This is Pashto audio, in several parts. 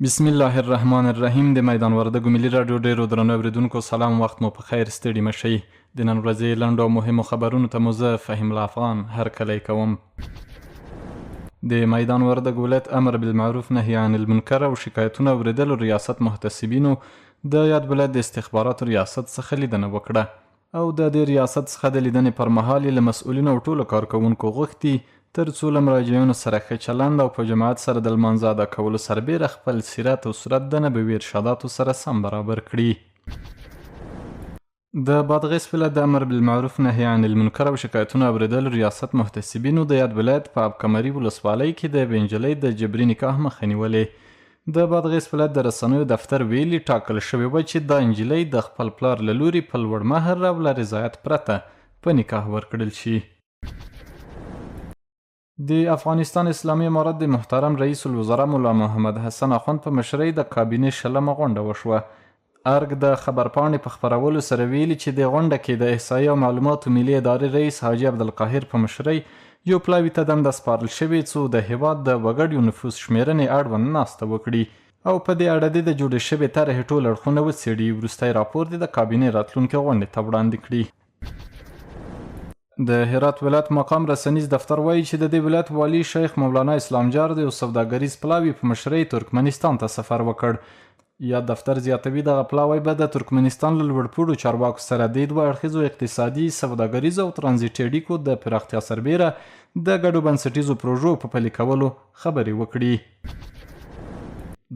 بسم الله الرحمن الرحیم. د میدان وردګو ملي راډیو ډیرو درنو اوریدونکو سلام، وخت مو په خیر، ستړي مه شئ. د نن ورځې لنډو او مهمو خبرونو ته مو زه فهیم الله افغان هرکلی کوم. د میدان وردګ ولایت امر بالمعروف نهی عن المنکر او شکایتونه اوریدلو ریاست محتسبینو د یاد ولایت د استخباراتو ریاست څخه لیدنه وکړه او د دې ریاست څخه د لیدنې پر مهال له مسؤلینو او ټولو کارکوونکو غوښتي تر څو له مراجعینو سره ښه چلند او په جماعت سره د لمانځه ادا کولو سربیره خپل سیرت او صورت د نبوي ارشاداتو سره سم برابر کړي. د بادغیس ولایت د امر بالمعروف نهی عن المنکر او شکایتونه اوریدلو ریاست محتسبینو د یاد ولایت په ابکمري ولسوالۍ کې د یوې نجلۍ د جبري نکاح مخه نیولې. د بادغیس ولایت د رسنیو دفتر ویلي ټاکل شوې وه چې دا نجلۍ د خپل پلار له لوري په لوړ مهر او له رضایت پرته په نکاح ورکړل شي. د افغانستان اسلامي امارت د محترم رئیس الوزرا مولا محمد حسن اخوند په مشرۍ د کابینې شلمه غونډه وشوه. ارګ د خبرپاڼې په خپرولو سره ویلي چې د غونډه کې د احصایې او معلوماتو ملي ادارې رئیس حاجي عبدالقاهر په مشرۍ یو پلاوي ته دنده سپارل شوې څو د هیواد د وګړیو نفوس شمیرنې اړوند ناسته وکړي او په دې اړه د جوړې شوې طرحې ټول اړخونه وڅېړي. وروستی راپور د کابینې راتلونکې غونډې ته وړاندې کړي. د هرات ولایت مقام رسنیز دفتر وایي چې د دې ولایت والی شیخ مولانا اسلام جار د یو سوداګریز پلاوي په مشرۍ ترکمنستان ته سفر وکړ. یا دفتر زیاتوي دغه پلاوی به د ترکمنستان له لوړپوړو چارواکو سره د دوه اړخیزو اقتصادي، سوداګریزو او ترانزیټي اړیکو د پراختیا سربیره د ګډو بنسټیزو پروژو په پلي کولو خبرې وکړي.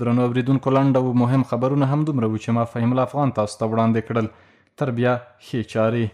درنو اوریدونکو، لنډ او مهم خبرونه همدومره وو چې ما فهیم الله افغان تاسو ته وړاندې کړل. تر بیا ښې چارې.